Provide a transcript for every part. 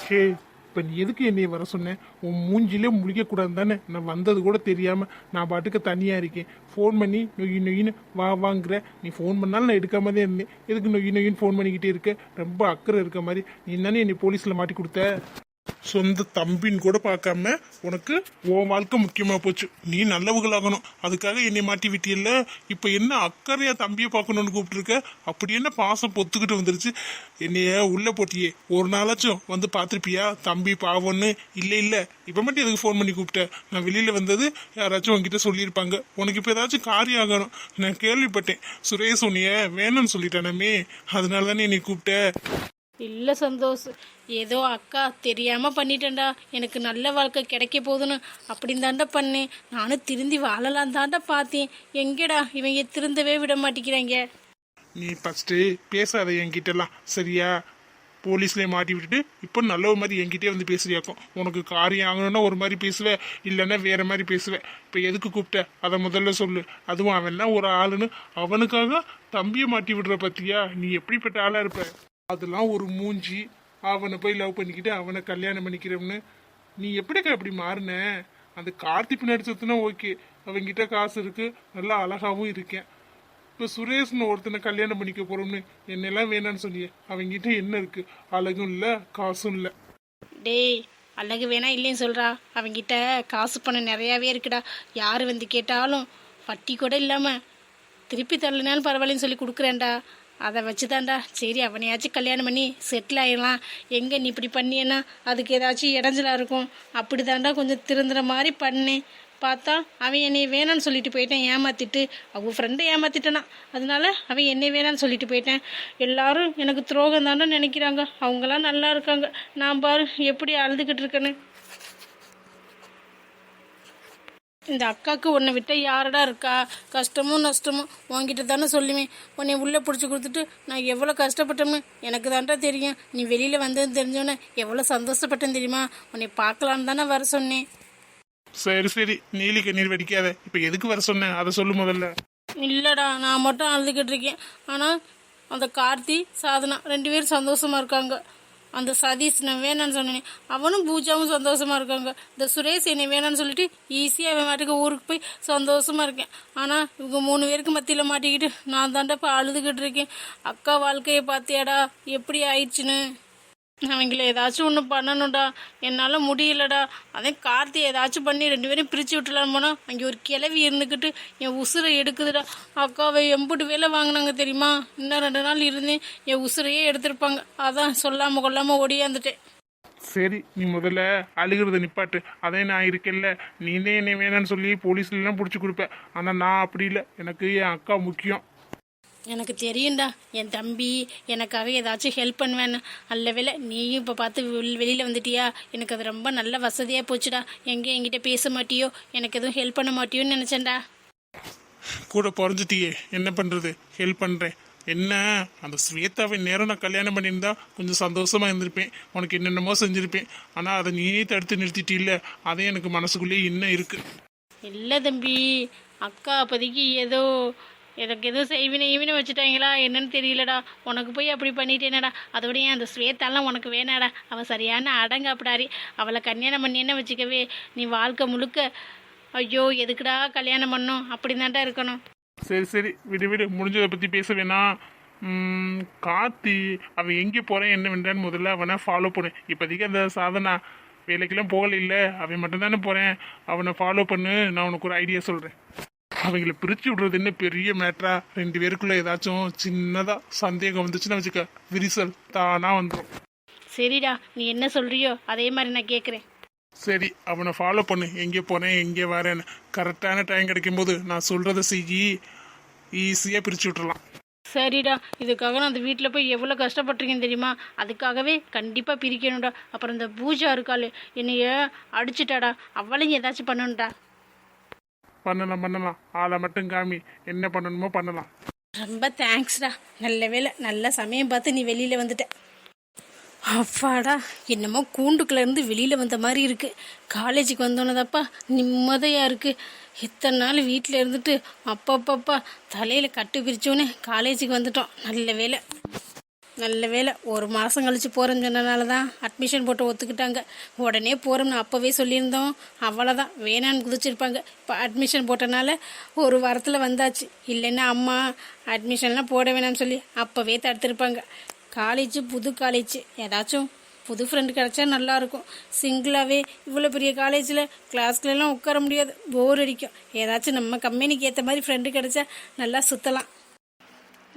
ஹே, இப்போ நீ எதுக்கு என்னைய வர சொன்னேன்? உன் மூஞ்சிலே முழிக்கக்கூடாது தானே? நான் வந்தது கூட தெரியாமல் நான் பாட்டுக்கு தனியாக இருக்கேன். ஃபோன் பண்ணி நொய்யு நொய்யின்னு வா வாங்குற. நீ ஃபோன் பண்ணாலும் நான் எடுக்காம தான் இருந்தேன். எதுக்கு நொய்யு நொய்யின்னு ஃபோன் பண்ணிக்கிட்டே இருக்க? ரொம்ப அக்கறை இருக்க மாதிரி. நீ தானே என்னை போலீஸில் மாட்டி கொடுத்த. சொந்த தம்பின்னு கூட பார்க்காம உனக்கு உன் வாழ்க்கை முக்கியமா போச்சு. நீ நல்லவங்களாகணும், அதுக்காக என்னை மாட்டி விட்டியல்ல. இப்ப என்ன அக்கறையா தம்பியை பார்க்கணும்னு கூப்பிட்டுருக்க? அப்படி என்ன பாசம் பொத்துக்கிட்டு வந்துருச்சு? என்னைய உள்ள போட்டியே, ஒரு நாளாச்சும் வந்து பார்த்துருப்பியா தம்பி பாவம்னு? இல்லை இல்லை, இப்போ மட்டும் எதுக்கு ஃபோன் பண்ணி கூப்பிட்ட? நான் வெளியில வந்தது யாராச்சும் உங்ககிட்ட சொல்லியிருப்பாங்க. உனக்கு இப்போ ஏதாச்சும் காரியம் ஆகணும். நான் கேள்விப்பட்டேன், சுரேஷ் உன்னைய வேணும்னு சொல்லிட்டானமே, அதனால தானே என்னை கூப்பிட்ட. இல்லை சந்தோஷ், ஏதோ அக்கா தெரியாமல் பண்ணிட்டேன்டா. எனக்கு நல்ல வாழ்க்கை கிடைக்க போகுதுன்னு அப்படின்னு தாண்டா பண்ணேன். நானும் திருந்தி வாழலாம் தாண்டா பார்த்தேன். எங்கடா இவங்க திருந்தவே விட மாட்டேங்கிறாங்க. நீ ஃபஸ்ட்டு பேசாத என்கிட்டலாம், சரியா? போலீஸ்லேயே மாட்டி விட்டுட்டு இப்போ நல்ல மாதிரி என்கிட்டே வந்து பேசுறியாக்கும். உனக்கு காரியம் ஆகணும்னா ஒரு மாதிரி பேசுவேன், இல்லைன்னா வேற மாதிரி பேசுவேன். இப்போ எதுக்கு கூப்பிட்ட அதை முதல்ல சொல்லு. அதுவும் அவன்லாம் ஒரு ஆளுன்னு அவனுக்காக தம்பியை மாட்டி விடுற பத்தியா? நீ எப்படிப்பட்ட ஆளாக இருப்ப? அதெல்லாம் ஒரு மூஞ்சி. அவனை போய் லவ் பண்ணிக்கிட்டு அவனை கல்யாணம் பண்ணிக்கிறவனு நீ எப்படிக்கா அப்படி மாறின? அந்த கார்த்தி பின்னாடி சுத்தினா ஓகே, அவங்கிட்ட காசு இருக்கு, நல்லா அழகாவும் இருக்கேன். இப்போ சுரேஷ்னு ஒருத்தனை கல்யாணம் பண்ணிக்க போறோம்னு என்னெல்லாம் வேணான்னு சொன்னியே, அவங்கிட்ட என்ன இருக்கு? அழகும் இல்லை, காசும் இல்லை. டேய், அழகு வேணா இல்லைன்னு சொல்கிறா. அவங்கிட்ட காசு பணம் நிறையாவே இருக்குடா. யார் வந்து கேட்டாலும் வட்டி கூட இல்லாமல் திருப்பி தரலனாலும் பரவாயில்லன்னு சொல்லி கொடுக்குறேன்டா. அதை வச்சு தான்டா சரி அவனையாச்சும் கல்யாணம் பண்ணி செட்டில் ஆகிடலாம். எங்கே நீ இப்படி பண்ணியன்னா அதுக்கு ஏதாச்சும் இடைஞ்சலாக இருக்கும். அப்படி தாண்டா கொஞ்சம் திருந்துற மாதிரி பண்ணேன். பார்த்தா அவன் என்னை வேணான்னு சொல்லிட்டு போயிட்டேன், ஏமாத்திட்டு. அவங்க ஃப்ரெண்டை ஏமாத்திட்டானா, அதனால அவன் என்னை வேணான்னு சொல்லிட்டு போயிட்டேன். எல்லாரும் எனக்கு துரோகம் தானே நினைக்கிறாங்க. அவங்களாம் நல்லா இருக்காங்க, நான் பாரு எப்படி அழுதுகிட்டு இருக்கேன்னு. இந்த அக்காவுக்கு உன்னை விட்ட யாரடா இருக்கா? கஷ்டமும் நஷ்டமும் உன்கிட்ட தானே சொல்லுவேன். உன்னை உள்ளே பிடிச்சி கொடுத்துட்டு நான் எவ்வளோ கஷ்டப்பட்டோம்னு எனக்கு தான்டா தெரியும். நீ வெளியில் வந்ததுன்னு தெரிஞ்சோன்னே எவ்வளோ சந்தோஷப்பட்டேன்னு தெரியுமா? உன்னை பார்க்கலான்னு தானே வர சொன்னேன். சரி சரி, நீலி கண்ணீர் வெடிக்காத. இப்போ எதுக்கு வர சொன்னேன் அதை சொல்லு முதல்ல. இல்லைடா, நான் மட்டும் அழுதுகிட்டு இருக்கேன். ஆனால் அந்த கார்த்தி சாதனா 2 பேரும் சந்தோஷமா இருக்காங்க. அந்த சதீஷ் நான் வேணான்னு சொன்னேன், அவனும் பூஜாவும் சந்தோஷமா இருக்காங்க. இந்த சுரேஷ் என்னை வேணான்னு சொல்லிட்டு ஈஸியாக அவன் மாட்டுக்கு ஊருக்கு போய் சந்தோஷமா இருக்கேன். ஆனால் இவங்க 3 பேருக்கு மத்தியில் மாட்டிக்கிட்டு நான் தாண்டா இப்போ அழுதுகிட்டு இருக்கேன். அக்கா வாழ்க்கையை பார்த்தியாடா எப்படி ஆயிடுச்சுன்னு. அவங்கள ஏதாச்சும் ஒன்று பண்ணணும்டா, என்னால் முடியலடா. அதே கார்த்தி ஏதாச்சும் பண்ணி 2 பேரையும் பிரித்து விட்டுலான்னு போனால் அங்கே ஒரு கிளவி இருந்துக்கிட்டு என் உசுரை எடுக்குதுடா. அக்காவை எம்புட்டு வேலை வாங்கினாங்க தெரியுமா? இன்னும் 2 நாள் இருந்தேன் என் உசுரையே எடுத்திருப்பாங்க. அதான் சொல்லாமல் கொள்ளாமல் ஓடியாந்துட்டேன். சரி, நீ முதல்ல அழுகிறத நிப்பாட்டு. அதே நான் இருக்கேன்ல, நீனே என்னை வேணான்னு சொல்லி போலீஸ்லாம் பிடிச்சி கொடுப்பேன். ஆனால் நான் அப்படி இல்லை, எனக்கு என் அக்கா முக்கியம். எனக்கு தெரியும்டா, என் தம்பி எனக்காக ஏதாச்சும் ஹெல்ப் பண்ணுவேன்னு. நல்ல வேலை நீயும் இப்போ பார்த்து வெளியில் வந்துட்டியா. எனக்கு அது ரொம்ப நல்ல வசதியாக போச்சுடா. எங்கே என்கிட்ட பேச மாட்டியோ, எனக்கு எதுவும் ஹெல்ப் பண்ண மாட்டியோன்னு நினச்சேன்டா. கூட பிறந்துட்டியே, என்ன பண்ணுறது, ஹெல்ப் பண்ணுறேன். என்ன அந்த ஸ்வேதாவை நேரம் நான் கல்யாணம் பண்ணியிருந்தா கொஞ்சம் சந்தோஷமாக இருந்திருப்பேன், உனக்கு என்னென்னமோ செஞ்சுருப்பேன். ஆனால் அதை நீயே தடுத்து நிறுத்திட்டில்ல, அதே எனக்கு மனசுக்குள்ளேயே இன்னும் இருக்குது. இல்லை தம்பி, அக்கா அப்போதைக்கு ஏதோ எனக்கு எதுவும் செய்வினை வச்சுட்டாங்களா என்னன்னு தெரியலடா. உனக்கு போய் அப்படி பண்ணிட்டேனடா. அதோடய அந்த ஸ்வேதாலாம் உனக்கு வேணாடா. அவள் சரியான அடங்காப்படாரி. அவளை கல்யாணம் பண்ணின்னு வச்சுக்கவே நீ வாழ்க்கை முழுக்க ஐயோ எதுக்குடா கல்யாணம் பண்ணோம் அப்படி தான்டா இருக்கணும். சரி சரி, விடு விடு, முடிஞ்சதை பற்றி பேச வேணாம். கார்த்தி அவன் எங்கே போகிறேன் என்ன வேண்டான்னு முதல்ல அவனை ஃபாலோ பண்ணு. இப்போதைக்கு அந்த சாதனா வேலைக்கெல்லாம் போகல இல்லை, அவன் மட்டும்தானே போகிறேன். அவனை ஃபாலோ பண்ணு. நான் உனக்கு ஒரு ஐடியா சொல்கிறேன். அவங்கள பிரித்து விடுறது என்ன பெரிய மேட்ரா? 2 பேருக்குள்ள ஏதாச்சும் சின்னதாக சந்தேகம் வந்துச்சுன்னா வச்சுக்க, விரிசல் தானாக வந்துடும். சரிடா, நீ என்ன சொல்கிறியோ அதே மாதிரி நான் கேட்குறேன். சரி, அவனை ஃபாலோ பண்ணு. எங்கே போனேன் எங்கே வரேன்னு கரெக்டான டைம் கிடைக்கும்போது நான் சொல்கிறத செய்யி, ஈஸியாக பிரித்து விட்டுறலாம். சரிடா, இதுக்காக நான் அந்த வீட்டில் போய் எவ்வளோ கஷ்டப்பட்டிருக்கேன்னு தெரியுமா? அதுக்காகவே கண்டிப்பாக பிரிக்கணும்டா. அப்புறம் இந்த பூஜா இருக்காள், என்னைய அடிச்சிட்டாடா. அவளையும் ஏதாச்சும் பண்ணணும்டா. பண்ணலாம், ஆளை மட்டும் காமி, என்ன பண்ணணுமோ பண்ணலாம். ரொம்ப தேங்க்ஸ்டா. நல்ல வேலை, நல்ல சமயம் பார்த்து நீ வெளியில் வந்துட்ட. அப்பாடா, என்னமோ கூண்டுக்குள்ளேருந்து வெளியில் வந்த மாதிரி இருக்குது. காலேஜுக்கு வந்தோன்னதாப்பா நிம்மதியாக இருக்குது. இத்தனை நாள் வீட்டில் இருந்துட்டு அப்பப்பப்பா தலையில் கட்டு பிரித்தோன்னே காலேஜுக்கு வந்துட்டோம். நல்ல வேலை. நல்ல வேளை ஒரு மாதம் கழிச்சு போகிறேன்னு சொன்னனால தான் அட்மிஷன் போட்டு ஒத்துக்கிட்டாங்க. உடனே போகிறோம்னு அப்போவே சொல்லியிருந்தோம், அவ்வளோதான் வேணான்னு குதிச்சிருப்பாங்க. இப்போ அட்மிஷன் போட்டனால ஒரு வாரத்தில் வந்தாச்சு. இல்லைன்னா அம்மா அட்மிஷன்லாம் போட வேணாம்னு சொல்லி அப்போவே தடுத்திருப்பாங்க. காலேஜ் புது காலேஜ், ஏதாச்சும் புது ஃப்ரெண்டு கிடச்சா நல்லாயிருக்கும். சிங்கிளாகவே இவ்வளோ பெரிய காலேஜில் கிளாஸ்க்குலாம் உட்கார முடியாது, போர் அடிக்கும். ஏதாச்சும் நம்ம கம்பெனிக்கு ஏற்ற மாதிரி ஃப்ரெண்டு கிடச்சா நல்லா சுற்றலாம்.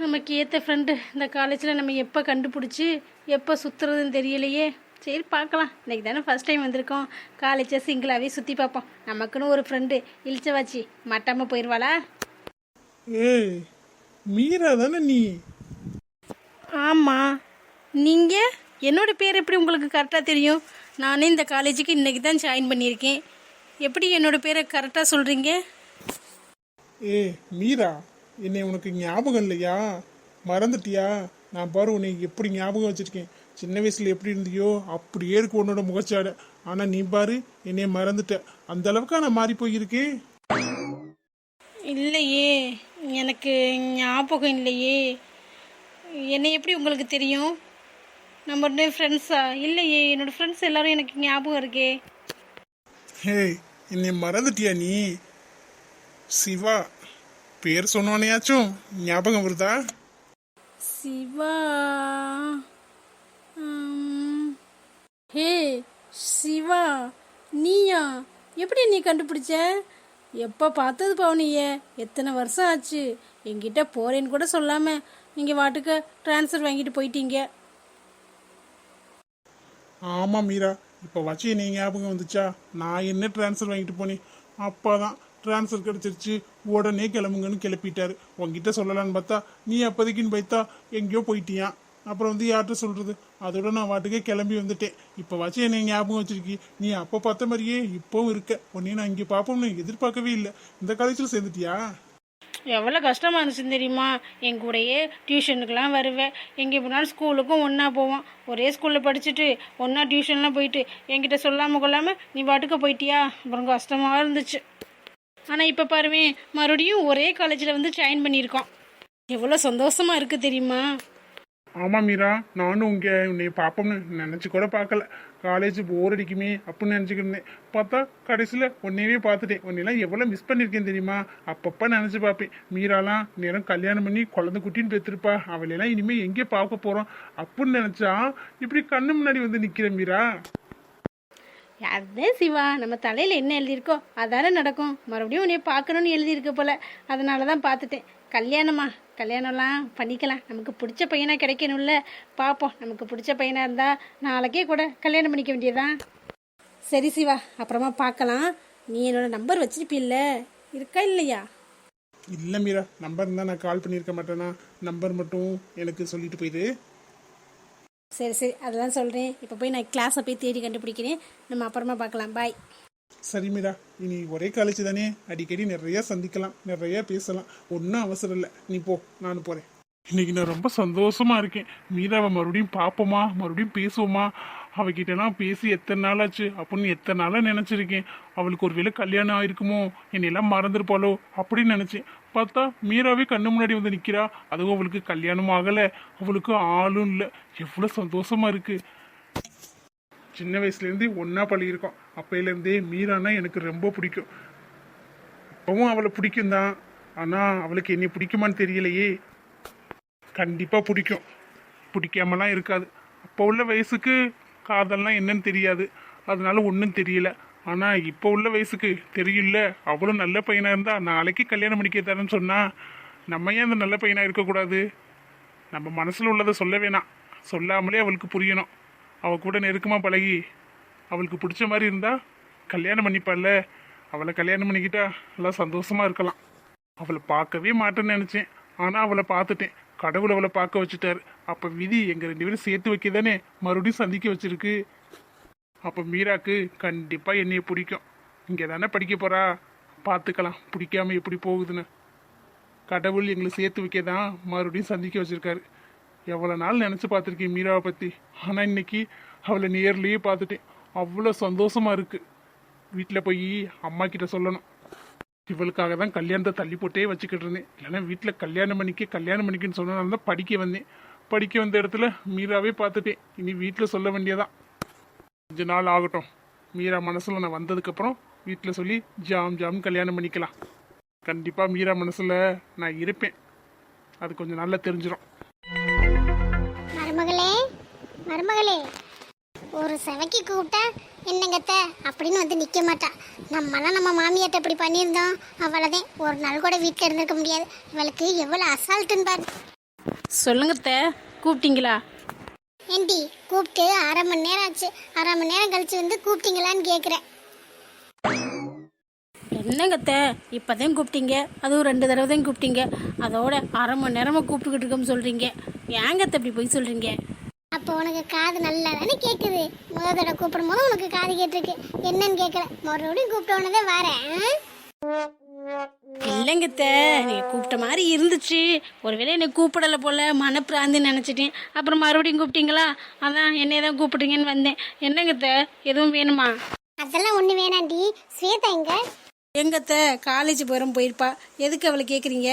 நமக்கு ஏற்ற ஃப்ரெண்டு இந்த காலேஜில் நம்ம எப்போ கண்டுபிடிச்சி எப்போ சுற்றுறதுன்னு தெரியலையே. சரி பார்க்கலாம், இன்றைக்கி தானே ஃபஸ்ட் டைம் வந்திருக்கோம், காலேஜை சிங்கிளாகவே சுற்றி பார்ப்போம். நமக்குன்னு ஒரு ஃப்ரெண்டு இழிச்ச வச்சு மட்டாமல் போயிடுவாளா? ஏய் மீரா தானே நீ? ஆமாம். நீங்கள் என்னோடய பேர் எப்படி உங்களுக்கு கரெக்டாக தெரியும்? நானே இந்த காலேஜுக்கு இன்றைக்கி தான் ஜாயின் பண்ணியிருக்கேன். எப்படி என்னோடய பேரை கரெக்டாக சொல்கிறீங்க? ஏ மீரா, என்னை உனக்கு ஞாபகம் இல்லையா? மறந்துட்டியா? நான் பாரு உன்னை எப்படி ஞாபகம் வச்சுருக்கேன். சின்ன வயசில் எப்படி இருந்தியோ அப்படியே இருக்கு உன்னோட முகச்சாடை. ஆனால் நீ பாரு என்னை மறந்துட்ட. அந்த அளவுக்கு நான் மாறி போயிருக்கேன். இல்லையே, எனக்கு ஞாபகம் இல்லையே. என்னை எப்படி உங்களுக்கு தெரியும்? நம்ம ஃப்ரெண்ட்ஸா? இல்லையே, என்னோடய ஃப்ரெண்ட்ஸ் எல்லாரும் எனக்கு ஞாபகம் இருக்கே. ஹே, என்னை மறந்துட்டியா நீ? சிவா பேர் சொன்னோனையாச்சும் ஞாபகம் வருதா? சிவா? ஹே சிவா, நீயா? எப்படி நீ கண்டுபிடிச்ச? எப்போ பார்த்தது பவுனியே? எத்தனை வருஷம் ஆச்சு? என்கிட்ட போறேன்னு கூட சொல்லாமல் நீங்கள் வாட்டுக்கு ட்ரான்ஸ்ஃபர் வாங்கிட்டு போயிட்டீங்க. ஆமாம் மீரா, இப்போ வச்சு என்னை ஞாபகம் வந்துச்சா? நான் என்ன ட்ரான்ஸ்ஃபர் வாங்கிட்டு போனேன். அப்பா தான் ட்ரான்ஸ்ஃபர் கிடச்சிருச்சு, உடனே கிளம்புங்கன்னு கிளப்பிட்டாரு. உங்ககிட்ட சொல்லலான்னு பார்த்தா நீ அப்போதைக்குன்னு பைத்தா எங்கேயோ போயிட்டியான். அப்புறம் வந்து யார்கிட்ட சொல்கிறது? அதோட நான் வாட்டுக்கே கிளம்பி வந்துட்டேன். இப்போ வச்சு என்னை ஞாபகம் வச்சிருக்கி. நீ அப்போ பார்த்த மாதிரியே இப்போவும் இருக்க. உன்னையும் நான் இங்கே பார்ப்போம்னு எதிர்பார்க்கவே இல்லை. இந்த காலேஜில் சேர்ந்துட்டியா? எவ்வளோ கஷ்டமாக இருந்துச்சுன்னு தெரியுமா? என் கூடயே டியூஷனுக்கெலாம் வருவேன், எங்கே போனாலும் ஸ்கூலுக்கும் ஒன்றா போவோம். ஒரே ஸ்கூலில் படிச்சுட்டு ஒன்றா டியூஷன்லாம் போயிட்டு என்கிட்ட சொல்லாமல் கொள்ளாமல் நீ பாட்டுக்கு போயிட்டியா? அப்புறம் கஷ்டமாக இருந்துச்சு. ஆனால் இப்போ பாருவேன், மறுபடியும் ஒரே காலேஜில் வந்து ஜாயின் பண்ணியிருக்கோம். எவ்வளோ சந்தோஷமாக இருக்குது தெரியுமா? ஆமாம் மீரா, நானும் உன்னை பார்ப்போம்னு நினச்சி கூட பார்க்கல. காலேஜ் போர் அடிக்குமே அப்படின்னு நினச்சிக்கிட்டு இருந்தேன். பார்த்தா கடைசியில் உன்னையவே பார்த்துட்டேன். உன்னையெல்லாம் எவ்வளோ மிஸ் பண்ணியிருக்கேன் தெரியுமா? அப்பப்போ நினச்சி பார்ப்பேன். மீராலாம் நேரம் கல்யாணம் பண்ணி குழந்தை குட்டின்னு பெற்றுருப்பா, அவளையெல்லாம் இனிமேல் எங்கே பார்க்க போகிறோம் அப்படின்னு நினச்சா இப்படி கண்ணு முன்னாடி வந்து நிற்கிறேன் மீரா. அதே சிவா, நம்ம தலையில் என்ன எழுதியிருக்கோ அதானே நடக்கும். மறுபடியும் உன்னைய பார்க்கணுன்னு எழுதியிருக்க போல, அதனால தான் பார்த்துட்டேன். கல்யாணம்லாம் பண்ணிக்கலாம். நமக்கு பிடிச்ச பையனாக கிடைக்கணும்ல, பார்ப்போம். நமக்கு பிடிச்ச பையனாக இருந்தால் நாளைக்கே கூட கல்யாணம் பண்ணிக்க வேண்டியதான். சரி சிவா, அப்புறமா பார்க்கலாம். நீ என்னோட நம்பர் வச்சிருப்பில்ல, இருக்கா இல்லையா? இல்லை மீரா, நம்பர் இருந்தால் நான் கால் பண்ணியிருக்க மாட்டேனா? நம்பர் மட்டும் எனக்கு சொல்லிட்டு போயிடு. சரி, அதெல்லாம் சொல்கிறேன். இப்போ போய் நான் கிளாஸை போய் தேடி கண்டுபிடிக்கிறேன். நம்ம அப்புறமா பார்க்கலாம். பாய். சரி மீரா, இனி ஒரே காலேஜ் தானே, அடிக்கடி நிறைய சந்திக்கலாம், நிறைய பேசலாம். ஒன்றும் அவசரம் இல்லை, நீ போ, நானும் போகிறேன். இன்னைக்கு நான் ரொம்ப சந்தோஷமா இருக்கேன். மீராவை மறுபடியும் பார்ப்போமா, மறுபடியும் பேசுவோமா, அவகிட்டலாம் பேசி எத்தனை நாள் ஆச்சு அப்படின்னு எத்தனை நாளாக நினச்சிருக்கேன். அவளுக்கு ஒரு வேளை கல்யாணம் ஆயிருக்குமோ, என்னையெல்லாம் மறந்துருப்பாளோ அப்படின்னு நினச்சேன். பார்த்தா மீராவே கண்ணு முன்னாடி வந்து நிற்கிறா. அதுவும் அவளுக்கு கல்யாணம் ஆகலை, அவளுக்கு ஆளும் இல்லை. எவ்வளோ சந்தோஷமா இருக்கு. சின்ன வயசுலேருந்து ஒன்றா பழகிருக்கோம். அப்பையிலேருந்தே மீரானா எனக்கு ரொம்ப பிடிக்கும். இப்போவும் அவளை பிடிக்கும் தான், ஆனால் அவளுக்கு என்னை பிடிக்குமான்னு தெரியலையே. கண்டிப்பாக பிடிக்கும், பிடிக்காமலாம் இருக்காது. அப்போ உள்ள வயசுக்கு காதல்லாம் என்னன்னு தெரியாது, அதனால ஒன்றும் தெரியல. ஆனால் இப்போ உள்ள வயசுக்கு தெரியல. அவ்வளோ நல்ல பையனாக இருந்தால் நாளைக்கு கல்யாணம் பண்ணிக்க தரேன்னு சொன்னால் நம்ம ஏன் அந்த நல்ல பையனாக இருக்கக்கூடாது? நம்ம மனசில் உள்ளதை சொல்ல வேணாம், சொல்லாமலே அவளுக்கு புரியணும். அவள் கூட நெருக்கமாக பழகி அவளுக்கு பிடிச்ச மாதிரி இருந்தால் கல்யாணம் பண்ணிப்பாள்ல. அவளை கல்யாணம் பண்ணிக்கிட்டா எல்லாம் சந்தோஷமாக இருக்கலாம். அவளை பார்க்கவே மாட்டேன்னு நினச்சேன், ஆனால் அவளை பார்த்துட்டேன். கடவுள் அவளை பார்க்க வச்சுட்டாரு. அப்போ விதி எங்கள் 2 பேரும் சேர்த்து வைக்க தானே மறுபடியும் சந்திக்க வச்சிருக்கு. அப்போ மீராக்கு கண்டிப்பாக என்னைய பிடிக்கும். இங்கே தானே படிக்க போகிறா, பார்த்துக்கலாம் பிடிக்காம எப்படி போகுதுன்னு. கடவுள் எங்களை சேர்த்து வைக்க தான் மறுபடியும் சந்திக்க வச்சுருக்காரு. எவ்வளோ நாள் நினச்சி பார்த்துருக்கேன் மீராவை பற்றி, ஆனால் இன்னைக்கு அவளை நேர்லேயே பார்த்துட்டேன். அவ்வளோ சந்தோஷமாக இருக்குது. வீட்டில் போய் அம்மா கிட்ட சொல்லணும். இவளுக்காக தான் கல்யாணத்தை தள்ளி போட்டே வச்சுக்கிட்டு இருந்தேன். இல்லைன்னா வீட்டில் கல்யாணம் பண்ணிக்கன்னு சொன்னனால தான் படிக்க வந்தேன். படிக்க வந்த இடத்துல மீராவே பார்த்துட்டேன். இனி வீட்டில் சொல்ல வேண்டியதான். கொஞ்ச நாள் ஆகட்டும். மீரா மனசில் நான் வந்ததுக்கப்புறம் வீட்டில் சொல்லி ஜாம் ஜாம் கல்யாணம் பண்ணிக்கலாம். கண்டிப்பாக மீரா மனசில் நான் இருப்பேன். அது கொஞ்சம் நல்லா தெரிஞ்சிடும். மருமகளே மருமகளே, ஒரு செவக்கி கூப்பிட்டா என்னங்கத்த அப்படின்னு வந்து நிற்க மாட்டா. நம்மளாம் நம்ம மாமியார்ட்ட இப்படி பண்ணியிருந்தோம், அவ்வளோதான். ஒரு நாள் கூட வீட்டில் இருந்திருக்க முடியாது. இவளுக்கு எவ்வளோ அசால்ட்டுன்னு பாரு. சொல்லுங்கத்த, கூப்பிட்டீங்களா? ஏண்டி கூப்பிட்டு 1/2 மணி நேரம் ஆச்சு. 1/2 மணி நேரம் கழிச்சு வந்து கூப்பிட்டீங்களான்னு கேட்குறேன். என்னங்கத்த, இப்போதான் கூப்பிட்டீங்க, அதுவும் 2 தடவை தான் கூப்பிட்டீங்க. அதோட 1/2 மணி நேரமாக கூப்பிட்டுக்கிட்டு இருக்கோம்னு சொல்கிறீங்க. ஏங்கத்த இப்படி போய் சொல்கிறீங்க? அப்போ உனக்கு காது நல்லா தானே கேட்குது. முதல் தடவை கூப்பிடும் போது உனக்கு காது கேட்டிருக்கு, என்னன்னு கேட்கல. மறுபடியும் கூப்பிட்ட உடனே வரேன். இல்லைங்கத்த, நீங்கள் கூப்பிட்ட மாதிரி இருந்துச்சு. ஒருவேளை என்னை கூப்பிடலை போல் மனப்பிராந்தின்னு நினச்சிட்டேன். அப்புறம் மறுபடியும் கூப்பிட்டீங்களா, அதான் என்னைய தான் கூப்பிட்டீங்கன்னு வந்தேன். என்னங்கத்த, எதுவும் வேணுமா? அதெல்லாம் ஒண்ணு வேணாண்டி. ஸ்வேதா எங்க? எங்கத்த, காலேஜ் போயிருப்பா. எதுக்கு அவளை கேட்குறீங்க?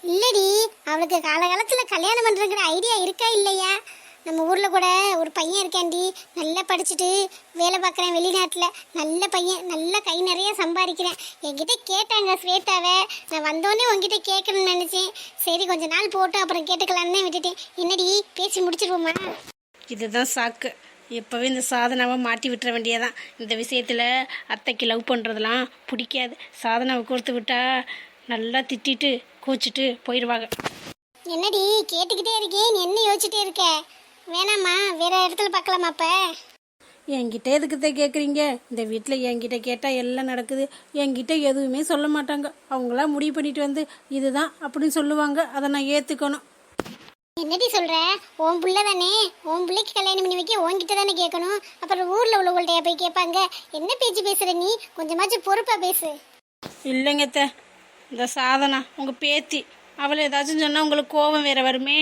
இல்லடி, அவளுக்கு காலகாலத்துல கல்யாணம் பண்றங்கிற ஐடியா இருக்கா இல்லையா? நம்ம ஊர்ல கூட ஒரு பையன் இருக்காண்டி, நல்லா படிச்சுட்டு வேலை பார்க்குறேன் வெளிநாட்டில். நல்ல பையன், நல்ல கை நிறைய சம்பாதிக்கிறேன். என்கிட்ட கேட்டாங்க ஸ்வேதாவை. நான் வந்தோடனே உங்ககிட்ட கேட்கணும்னு நினச்சேன். சரி கொஞ்ச நாள் போட்டு அப்புறம் கேட்டுக்கலான்னு விட்டுட்டேன். என்னடி பேசி முடிச்சிருவோமா? இதுதான் சாக்கு. எப்போவே இந்த சாதனாவை மாட்டி விட்டுற வேண்டியதான். இந்த விஷயத்தில் அத்தைக்கு லவ் பண்ணுறதுலாம் பிடிக்காது. சாதனாவை கொடுத்து விட்டா நல்லா திட்டிட்டு கோச்சிட்டு போயிடுவாங்க. என்னடி கேட்டுக்கிட்டே இருக்கேன், நீ என்ன யோசிச்சுட்டே இருக்க? வேணாம்மா, வேற இடத்துல பார்க்கலாமா? அப்போ என்கிட்ட எதுக்குத்த கேட்குறீங்க? இந்த வீட்டில் என்கிட்ட கேட்டால் எல்லாம் நடக்குது. என்கிட்ட எதுவுமே சொல்ல மாட்டாங்க. அவங்களா முடிவு பண்ணிட்டு வந்து இதுதான் அப்படின்னு சொல்லுவாங்க. அதை நான் ஏற்றுக்கணும். என்னடி சொல்ற? உன் புள்ள தானே, உன் பிள்ளைக்கு கல்யாணம் பண்ணி வைக்க உன்கிட்ட தானே கேட்கணும். அப்புறம் ஊர்ல உள்ளவங்கள்ட்ட போய் கேட்பாங்க. என்ன பேச்சு பேசுற நீ? கொஞ்சமாச்சும் பொறுப்பா பேசு. இல்லைங்கத்த, இந்த சாதனா உங்கள் பேத்தி, அவளை ஏதாச்சும் சொன்னால் உங்களுக்கு கோபம் வேற வருமே.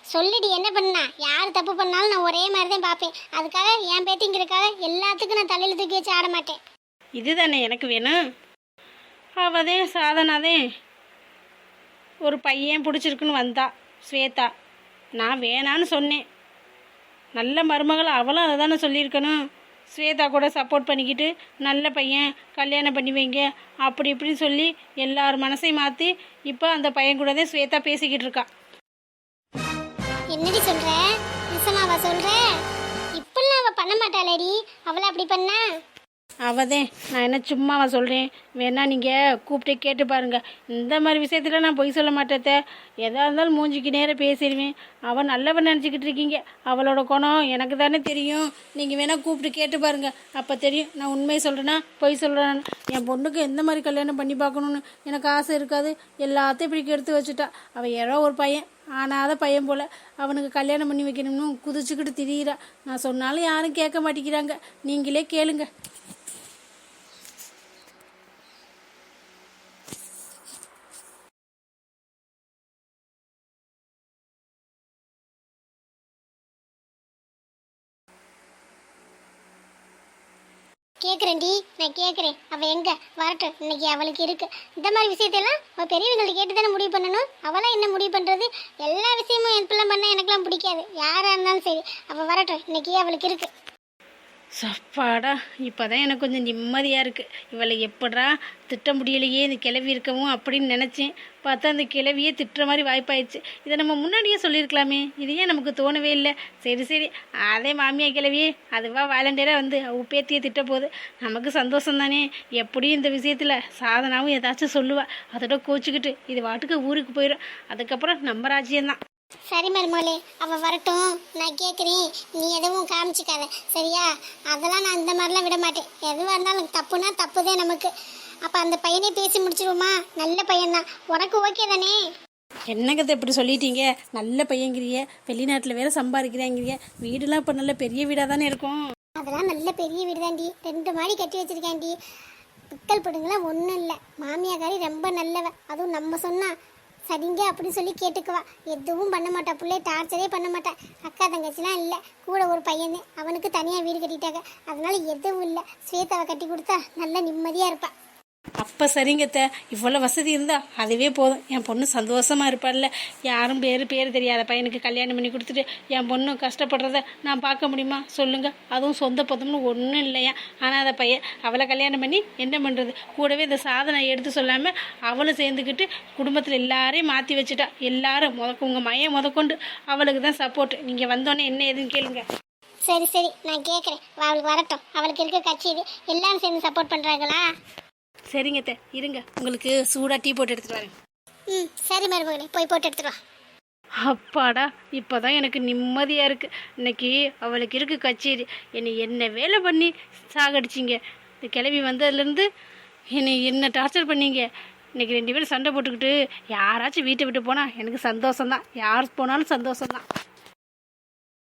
சொல்லுடி, என்ன பண்ணா? யார் தப்பு பண்ணாலும் நான் ஒரே மாதிரி தான் பார்ப்பேன். அதுக்காக என் பேத்திங்கிறதுக்காக எல்லாத்துக்கும் நான் தலையில தூக்கி வச்சு ஆட மாட்டேன். இதுதானே எனக்கு வேணும். அவதே சாதனாதே ஒரு பையன் பிடிச்சிருக்குன்னு வந்தா ஸ்வேதா. நான் வேணான்னு சொன்னேன். நல்ல மருமகள் அவளும் அதை தானே சொல்லியிருக்கணும். ஸ்வேதா கூட சப்போர்ட் பண்ணிக்கிட்டு நல்ல பையன் கல்யாணம் பண்ணி வைங்க அப்படி இப்படின்னு சொல்லி எல்லார் மனசையும் மாற்றி இப்போ அந்த பையன் கூட தான் ஸ்வேதா பேசிக்கிட்டு இருக்கா. என்னடி சொல்ற? நிசமாவா சொல்ற? இப்பெல்லாம் அவ பண்ண மாட்டாளேடி. அவளை அப்படி பண்ணா? அவதே, நான் என்ன சும்மாவா சொல்கிறேன்? வேணா நீங்கள் கூப்பிட்டு கேட்டு பாருங்கள். இந்த மாதிரி விஷயத்தில் நான் பொய் சொல்ல மாட்டேத்த. எதாக இருந்தாலும் மூஞ்சிக்கு நேரம் பேசிடுவேன். அவள் நல்லவன் நினச்சிக்கிட்டு இருக்கீங்க. அவளோட குணம் எனக்கு தானே தெரியும். நீங்கள் வேணால் கூப்பிட்டு கேட்டு பாருங்கள். அப்போ தெரியும் நான் உண்மையை சொல்கிறேன்னா பொய் சொல்கிறேன்னு. என் பொண்ணுக்கு எந்த மாதிரி கல்யாணம் பண்ணி பார்க்கணுன்னு எனக்கு ஆசை இருக்காது. எல்லாத்தையும் இப்படி கெடுத்து வச்சுட்டா. அவள் யாரோ ஒரு பையன், ஆனாத பையன் போல், அவனுக்கு கல்யாணம் பண்ணி வைக்கணும்னு குதிச்சுக்கிட்டு திரியிறா. நான் சொன்னாலும் யாரும் கேட்க மாட்டேங்கிறாங்க. நீங்களே கேளுங்க. கேட்குறேன்டி, நான் கேட்குறேன். அவள் எங்கே வரட்டும், இன்னைக்கு அவளுக்கு இருக்கு. இந்த மாதிரி விஷயத்தெல்லாம் அவள் பெரியவங்கள்ட்ட கேட்டு தானே முடிவு பண்ணணும். அவளாம் என்ன முடிவு பண்ணுறது? எல்லா விஷயமும் என் பிள்ளை பண்ணால் எனக்கெல்லாம் பிடிக்காது. யாராக இருந்தாலும் சரி, அவள் வரட்டும், இன்னைக்கு அவளுக்கு இருக்கு. சப்பாடா, இப்போ தான் எனக்கு கொஞ்சம் நிம்மதியாக இருக்குது. இவளை எப்படா திட்ட முடியலையே இந்த கிளவி இருக்கவும் அப்படின்னு நினச்சேன். பார்த்தா அந்த கிளவியே திட்டுற மாதிரி வாய்ப்பாயிடுச்சு. இதை நம்ம முன்னாடியே சொல்லியிருக்கலாமே. இது ஏன் நமக்கு தோணவே இல்லை? சரி சரி, அதே மாமியா கிளவியே அதுவா வாலண்டியராக வந்து பேத்தியை திட்ட போகுது. நமக்கு சந்தோஷம் தானே. எப்படியும் இந்த விஷயத்தில் சாதனாவும் ஏதாச்சும் சொல்லுவா. அதோட கோச்சிக்கிட்டு இது வாட்டுக்கு ஊருக்கு போயிடும். அதுக்கப்புறம் நம்ம ராஜ்யம்தான். சரி மருமகளே, அவள் வரட்டும், நான் கேட்குறேன். நீ எதுவும் காமிச்சிக்காத, சரியா? அதெல்லாம் நான் இந்த மாதிரிலாம் விட மாட்டேன். எதுவாக இருந்தாலும் தப்புனா தப்புதான் நமக்கு. அப்போ அந்த பையனே பேசி முடிச்சிருவோமா? நல்ல பையன்தான். உனக்கு ஓகே தானே? என்னங்கத்தை இப்படி சொல்லிட்டீங்க? நல்ல பையங்கிறிய, வெளிநாட்டில் வேற சம்பாதிக்கிறாங்கிறிய. வீடுலாம் இப்போ நல்ல பெரிய வீடாக தானே இருக்கும். அதெல்லாம் நல்ல பெரிய வீடு தாண்டி. 2 மாடி கட்டி வச்சிருக்கேன்டி. பிக்கல் பிடுங்கலாம் ஒன்றும் இல்லை. மாமியாக்காரி ரொம்ப நல்லவ. அதுவும் நம்ம சொன்னா சரிங்க அப்படின்னு சொல்லி கேட்டுக்குவா. எதுவும் பண்ண மாட்டா. பிள்ளை டார்ச்சரே பண்ண மாட்டா. அக்கா தங்கச்சிலாம் இல்லை, கூட ஒரு பையன். அவனுக்கு தனியாக வீடு கட்டிட்டாங்க. அதனால எதுவும் இல்லை. ஸ்வேதாவை கட்டி கொடுத்தா நல்ல நிம்மதியாக இருப்பா. அப்போ சரிங்கத்த, இவ்வளோ வசதி இருந்தால் அதுவே போதும். என் பொண்ணு சந்தோஷமாக இருப்பாள்ல. யாரும் பேர் தெரியாத பையனுக்கு கல்யாணம் பண்ணி கொடுத்துட்டு என் பொண்ணு கஷ்டப்படுறத நான் பார்க்க முடியுமா சொல்லுங்கள்? அதுவும் சொந்த பத்தம்னு ஒன்றும் இல்லையா, ஆனால் அதை பையன் அவளை கல்யாணம் பண்ணி என்ன பண்ணுறது? கூடவே இந்த சாதனை எடுத்து சொல்லாமல் அவளும் சேர்ந்துக்கிட்டு குடும்பத்தில் எல்லாரையும் மாற்றி வச்சுட்டா. எல்லாரும் உங்கள் மையம் முதற்கொண்டு அவளுக்கு தான் சப்போர்ட். நீங்கள் வந்தோன்னே என்ன ஏதுன்னு கேளுங்க. சரி சரி, நான் கேட்குறேன். அவளுக்கு வரட்டும். அவளுக்கு இருக்க கட்சி இது. எல்லாரும் சேர்ந்து சப்போர்ட் பண்ணுறாங்களா? சரிங்க அத்தை, இருங்க, உங்களுக்கு சூடாக டீ போட்டு எடுத்துகிட்டு வரேன். ம் சரி மருமகளே, போய் போட்டு எடுத்துட்டு வா. அப்பாடா, இப்போ தான் எனக்கு நிம்மதியாக இருக்குது. இன்னைக்கு அவளுக்கு இருக்கு கச்சேரி. என்னை என்ன வேலை பண்ணி சாகடிச்சிங்க. இந்த கிளவி வந்ததுலேருந்து என்னை என்ன டார்ச்சர் பண்ணீங்க. இன்னைக்கு 2 பேரும் சண்டை போட்டுக்கிட்டு யாராச்சும் வீட்டை விட்டு போனால் எனக்கு சந்தோஷம்தான். யார் போனாலும் சந்தோஷம்தான்.